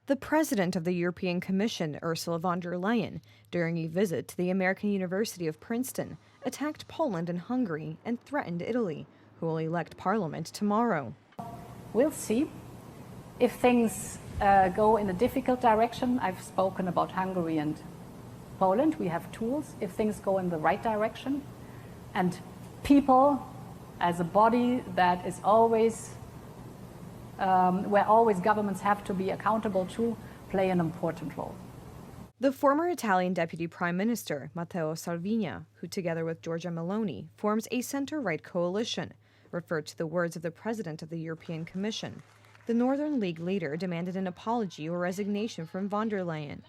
The president of the European Commission, Ursula von der Leyen, during a visit to the American University of Princeton, attacked Poland and Hungary and threatened Italy, who will elect parliament tomorrow. We'll see. If things go in a difficult direction, I've spoken about Hungary and Poland, we have tools. If things go in the right direction, and people as a body that is always, where always governments have to be accountable to, play an important role. The former Italian Deputy Prime Minister, Matteo Salvini, who together with Giorgia Meloni forms a center-right coalition, referred to the words of the president of the European Commission. The Northern League leader demanded an apology or resignation from von der Leyen.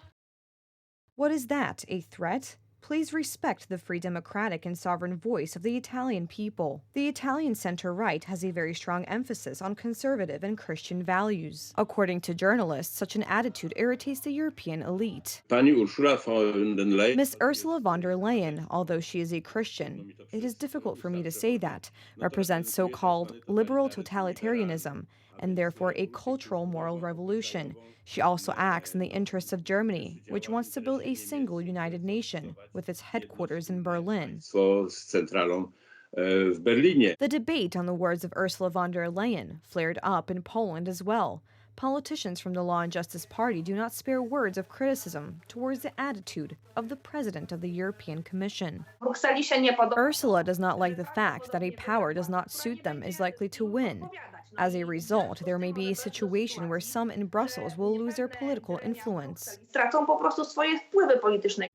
What is that, a threat? Please respect the free democratic and sovereign voice of the Italian people. The Italian center-right has a very strong emphasis on conservative and Christian values. According to journalists, such an attitude irritates the European elite. Miss Ursula von der Leyen, although she is a Christian, it is difficult for me to say that, represents so-called liberal totalitarianism, and therefore a cultural moral revolution. She also acts in the interests of Germany, which wants to build a single united nation with its headquarters in Berlin. The debate on the words of Ursula von der Leyen flared up in Poland as well. Politicians from the Law and Justice Party do not spare words of criticism towards the attitude of the president of the European Commission. Ursula does not like the fact that a power does not suit them is likely to win. As a result, there may be a situation where some in Brussels will lose their political influence.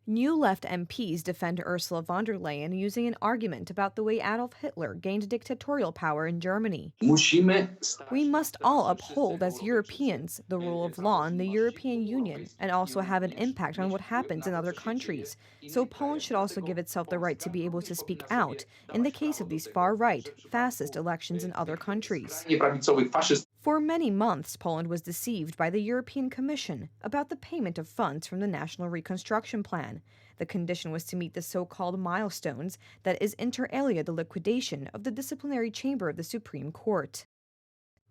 New left MPs defend Ursula von der Leyen using an argument about the way Adolf Hitler gained dictatorial power in Germany. We must all uphold as Europeans the rule of law in the European Union and also have an impact on what happens in other countries. So Poland should also give itself the right to be able to speak out in the case of these far-right, fascist elections in other countries. For many months, Poland was deceived by the European Commission about the payment of funds from the National Reconstruction Plan. The condition was to meet the so-called milestones, that is inter alia the liquidation of the disciplinary chamber of the Supreme Court.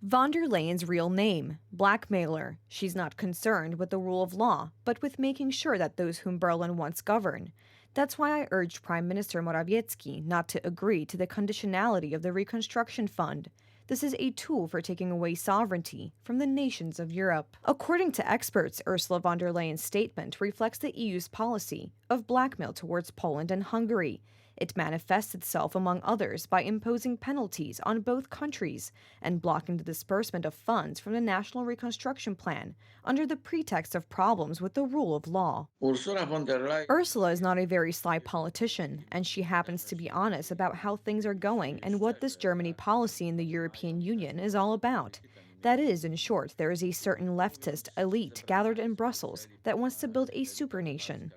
Von der Leyen's real name, blackmailer. She's not concerned with the rule of law, but with making sure that those whom Berlin wants govern. That's why I urged Prime Minister Morawiecki not to agree to the conditionality of the Reconstruction Fund. This is a tool for taking away sovereignty from the nations of Europe. According to experts, Ursula von der Leyen's statement reflects the EU's policy of blackmail towards Poland and Hungary. It manifests itself, among others, by imposing penalties on both countries and blocking the disbursement of funds from the National Reconstruction Plan under the pretext of problems with the rule of law. Ursula is not a very sly politician, and she happens to be honest about how things are going and what this Germany policy in the European Union is all about. That is, in short, there is a certain leftist elite gathered in Brussels that wants to build a supernation.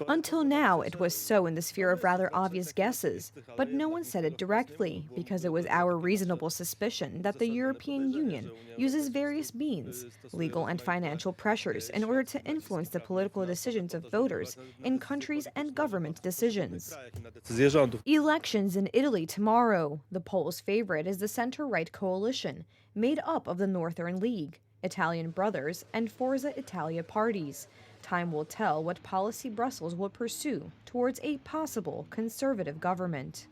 Until now, it was so in the sphere of rather obvious guesses, but no one said it directly, because it was our reasonable suspicion that the European Union uses various means, legal and financial pressures, in order to influence the political decisions of voters in countries and government decisions. Elections in Italy tomorrow. The polls' favorite is the center-right coalition, made up of the Northern League, Italian Brothers, and Forza Italia parties. Time will tell what policy Brussels will pursue towards a possible conservative government.